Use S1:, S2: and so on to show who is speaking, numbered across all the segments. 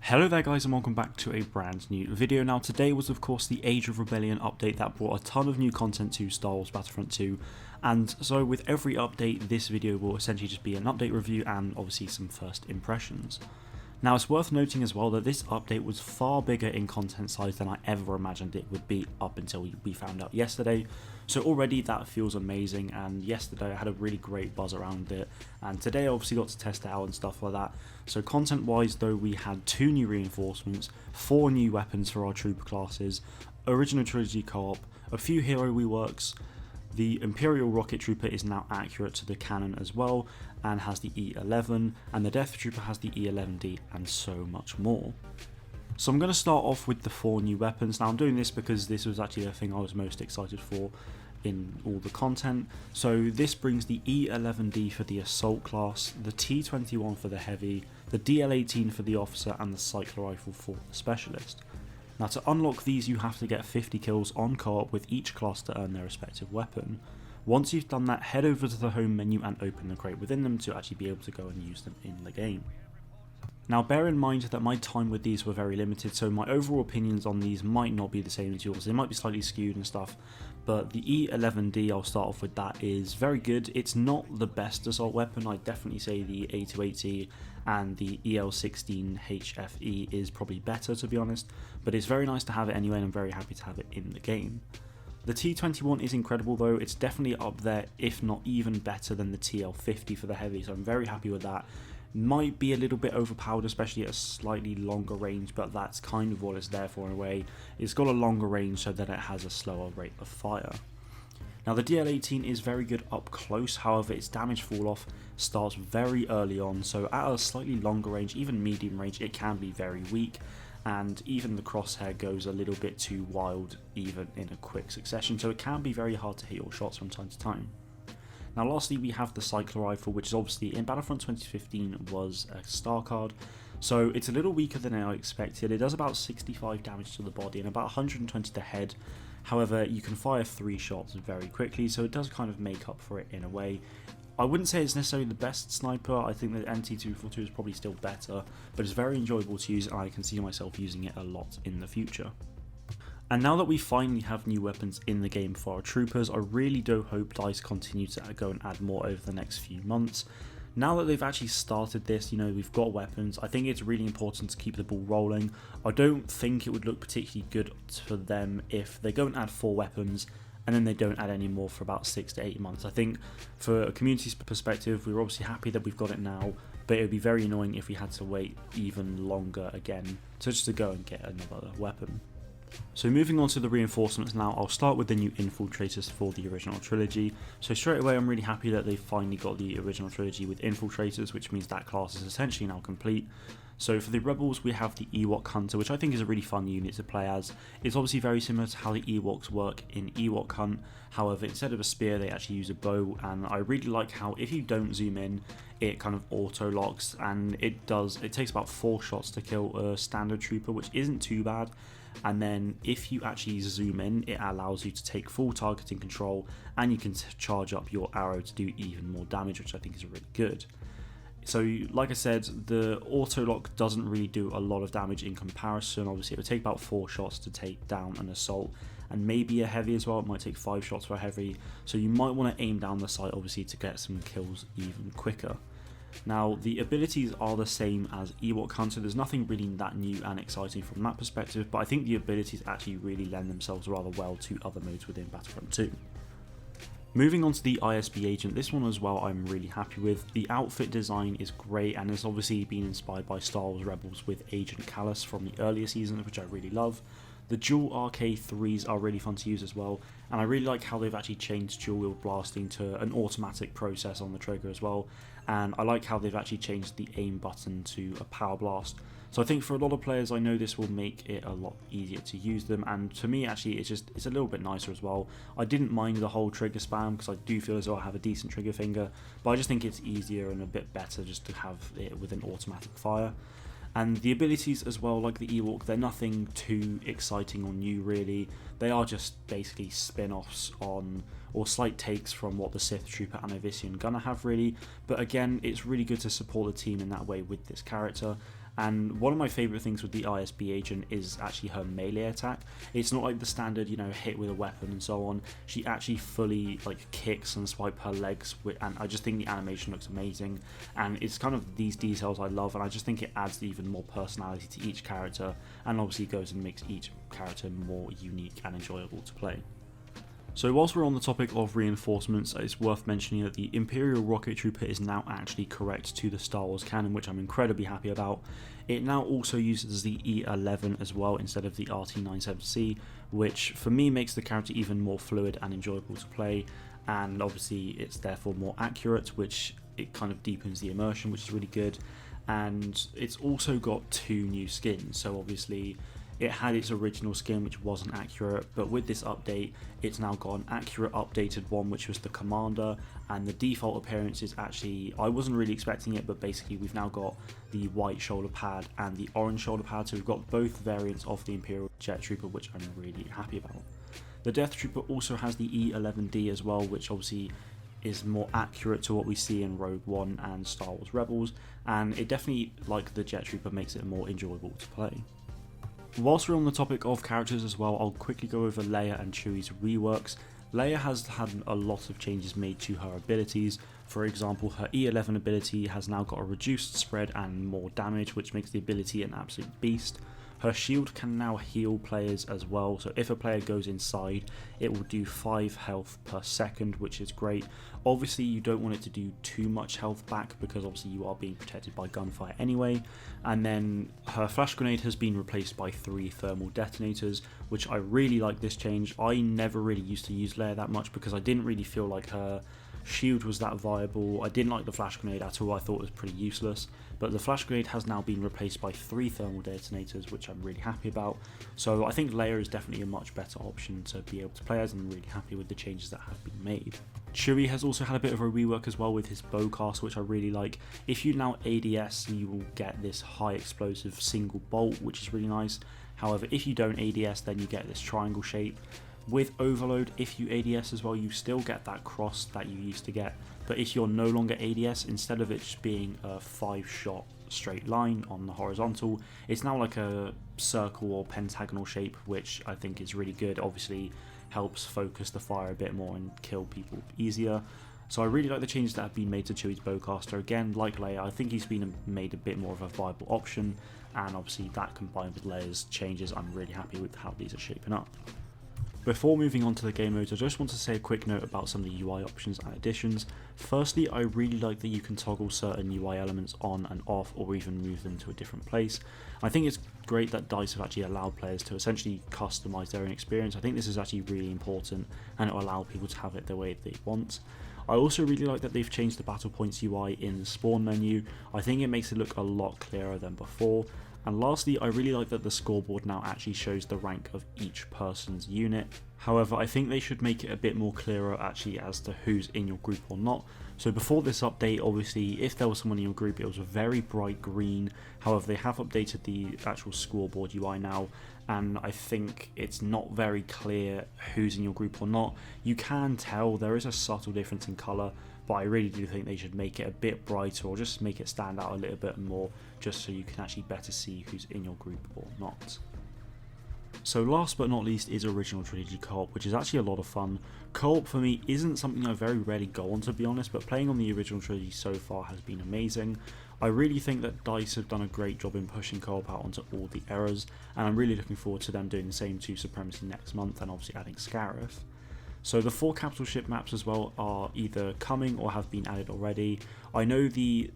S1: Hello there guys and welcome back to a brand new video. Now today was of course the Age of Rebellion update that brought a ton of new content to Star Wars Battlefront 2, and so with every update this video will essentially just be an update review and obviously some first impressions. Now it's worth noting as well that this update was far bigger in content size than I ever imagined it would be up until we found out yesterday, so already that feels amazing. And yesterday I had a really great buzz around it, and today I obviously got to test it out and stuff like that. So content wise though, we had 2 new reinforcements, 4 new weapons for our trooper classes, original trilogy co-op, a few hero reworks. The Imperial rocket trooper is now accurate to the cannon as well and has the E11, and the Death Trooper has the E11D, and so much more. So I'm going to start off with the 4 new weapons. Now I'm doing this because this was actually the thing I was most excited for in all the content. So this brings the E11D for the assault class, the T21 for the heavy, the DL18 for the officer, and the cycler rifle for the specialist. Now to unlock these you have to get 50 kills on co-op with each class to earn their respective weapon. Once you've done that, head over to the home menu and open the crate within them to actually be able to go and use them in the game. Now bear in mind that my time with these were very limited, so my overall opinions on these might not be the same as yours. They might be slightly skewed and stuff, but the E11D, I'll start off with that, is very good. It's not the best assault weapon. I'd definitely say the A280 and the EL16 HFE is probably better, to be honest, but it's very nice to have it anyway and I'm very happy to have it in the game. The T21 is incredible though. It's definitely up there, if not even better than the TL50 for the heavy, so I'm very happy with that. Might be a little bit overpowered, especially at a slightly longer range, but that's kind of what it's there for in a way. It's got a longer range so that it has a slower rate of fire. Now the DL18 is very good up close, however its damage fall off starts very early on, so at a slightly longer range, even medium range, it can be very weak, and even the crosshair goes a little bit too wild even in a quick succession, so it can be very hard to hit your shots from time to time. Now lastly we have the cycler rifle, which is obviously in Battlefront 2015 was a star card, so it's a little weaker than I expected. It does about 65 damage to the body and about 120 to the head. However, you can fire 3 shots very quickly, so it does kind of make up for it in a way. I wouldn't say it's necessarily the best sniper. I think that NT242 is probably still better, but it's very enjoyable to use and I can see myself using it a lot in the future. And now that we finally have new weapons in the game for our troopers, I really do hope DICE continue to go and add more over the next few months. Now that they've actually started this, you know, we've got weapons, I think it's really important to keep the ball rolling. I don't think it would look particularly good for them if they go and add 4 weapons and then they don't add any more for about 6 to 8 months. I think for a community's perspective, we're obviously happy that we've got it now, but it would be very annoying if we had to wait even longer again just to go and get another weapon. So moving on to the reinforcements now, I'll start with the new infiltrators for the original trilogy. So straight away I'm really happy that they finally got the original trilogy with infiltrators, which means that class is essentially now complete. So for the rebels we have the Ewok Hunter, which I think is a really fun unit to play as. It's obviously very similar to how the Ewoks work in Ewok Hunt, however instead of a spear they actually use a bow, and I really like how if you don't zoom in it kind of auto locks, and it takes about 4 shots to kill a standard trooper, which isn't too bad. And then if you actually zoom in, it allows you to take full targeting control and you can charge up your arrow to do even more damage, which I think is really good. So like I said, the auto lock doesn't really do a lot of damage in comparison. Obviously it would take about 4 shots to take down an assault, and maybe a heavy as well. It might take 5 shots for a heavy, so you might want to aim down the sight obviously to get some kills even quicker. Now the abilities are the same as Ewok Hunter, there's nothing really that new and exciting from that perspective, but I think the abilities actually really lend themselves rather well to other modes within Battlefront 2. Moving on to the ISB agent, this one as well I'm really happy with. The outfit design is great and has obviously been inspired by Star Wars Rebels with Agent Callus from the earlier seasons, which I really love. The dual RK3s are really fun to use as well, and I really like how they've actually changed dual wield blasting to an automatic process on the trigger as well, and I like how they've actually changed the aim button to a power blast. So I think for a lot of players I know this will make it a lot easier to use them, and to me actually it's a little bit nicer as well. I didn't mind the whole trigger spam because I do feel as though I have a decent trigger finger, but I just think it's easier and a bit better just to have it with an automatic fire. And the abilities as well, like the Ewok, they're nothing too exciting or new really. They are just basically spin-offs on, or slight takes from what the Sith Trooper and Ivisian Gunner have really. But again, it's really good to support the team in that way with this character. And one of my favourite things with the ISB agent is actually her melee attack. It's not like the standard, you know, hit with a weapon and so on. She actually fully like kicks and swipe her legs, and I just think the animation looks amazing. And it's kind of these details I love, and I just think it adds even more personality to each character, and obviously goes and makes each character more unique and enjoyable to play. So whilst we're on the topic of reinforcements, it's worth mentioning that the Imperial rocket trooper is now actually correct to the Star Wars canon, which I'm incredibly happy about. It now also uses the E11 as well instead of the RT-97C, which for me makes the character even more fluid and enjoyable to play, and obviously it's therefore more accurate, which it kind of deepens the immersion, which is really good. And it's also got 2 new skins, so obviously it had its original skin which wasn't accurate, but with this update it's now got an accurate updated one, which was the Commander, and the default appearance is actually, I wasn't really expecting it, but basically we've now got the white shoulder pad and the orange shoulder pad, so we've got both variants of the Imperial Jet Trooper, which I'm really happy about. The Death Trooper also has the E11D as well, which obviously is more accurate to what we see in Rogue One and Star Wars Rebels, and it definitely, like the Jet Trooper, makes it more enjoyable to play. Whilst we're on the topic of characters as well, I'll quickly go over Leia and Chewie's reworks. Leia has had a lot of changes made to her abilities. For example, her E11 ability has now got a reduced spread and more damage, which makes the ability an absolute beast. Her shield can now heal players as well, so if a player goes inside, it will do 5 health per second, which is great. Obviously you don't want it to do too much health back, because obviously you are being protected by gunfire anyway. And then her flash grenade has been replaced by 3 thermal detonators, which I really like this change. I never really used to use Leia that much because I didn't really feel like her shield was that viable. I didn't like the flash grenade at all, I thought it was pretty useless, but the flash grenade has now been replaced by 3 thermal detonators, which I'm really happy about. So I think Leia is definitely a much better option to be able to play as, and I'm really happy with the changes that have been made. Chewie has also had a bit of a rework as well with his bowcaster, which I really like. If you now ADS, you will get this high explosive single bolt, which is really nice. However, if you don't ADS, then you get this triangle shape. With Overload, if you ADS as well, you still get that cross that you used to get, but if you're no longer ADS, instead of it just being a 5-shot straight line on the horizontal, it's now like a circle or pentagonal shape, which I think is really good. Obviously helps focus the fire a bit more and kill people easier. So I really like the changes that have been made to Chewie's bowcaster. Again, like Leia, I think he's been made a bit more of a viable option, and obviously that combined with Leia's changes, I'm really happy with how these are shaping up. Before moving on to the game modes, I just want to say a quick note about some of the UI options and additions. Firstly, I really like that you can toggle certain UI elements on and off, or even move them to a different place. I think it's great that DICE have actually allowed players to essentially customize their own experience. I think this is actually really important, and it will allow people to have it the way they want. I also really like that they've changed the battle points UI in the spawn menu. I think it makes it look a lot clearer than before. And lastly, I really like that the scoreboard now actually shows the rank of each person's unit. However, I think they should make it a bit more clearer actually as to who's in your group or not. So before this update, obviously, if there was someone in your group, it was a very bright green. However, they have updated the actual scoreboard UI now, and I think it's not very clear who's in your group or not. You can tell there is a subtle difference in colour, but I really do think they should make it a bit brighter, or just make it stand out a little bit more, just so you can actually better see who's in your group or not. So last but not least is Original Trilogy Co-op, which is actually a lot of fun. Co-op for me isn't something I very rarely go on, to be honest, but playing on the Original Trilogy so far has been amazing. I really think that DICE have done a great job in pushing co-op out onto all the eras, and I'm really looking forward to them doing the same to Supremacy next month, and obviously adding Scarif. So the 4 capital ship maps as well are either coming or have been added already. I know the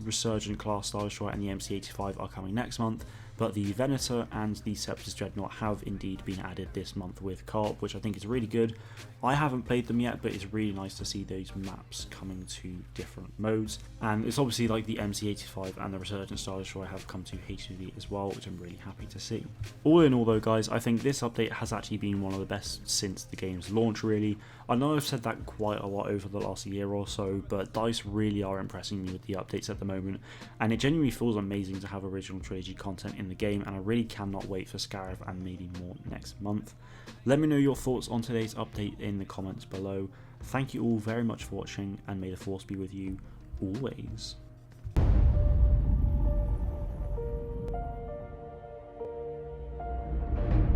S1: Resurgent class Star Destroyer and the MC-85 are coming next month, but the Venator and the Separatist Dreadnought have indeed been added this month with co-op, which I think is really good. I haven't played them yet, but it's really nice to see those maps coming to different modes. And it's obviously like the MC-85 and the Resurgent Star Destroyer have come to HVV as well, which I'm really happy to see. All in all though guys, I think this update has actually been one of the best since the game's launch really. I know I've said that quite a lot over the last year or so, but DICE really are impressing me with the updates at the moment, and it genuinely feels amazing to have Original Trilogy content in the game, and I really cannot wait for Scarif and maybe more next month. Let me know your thoughts on today's update in the comments below. Thank you all very much for watching, and may the Force be with you always.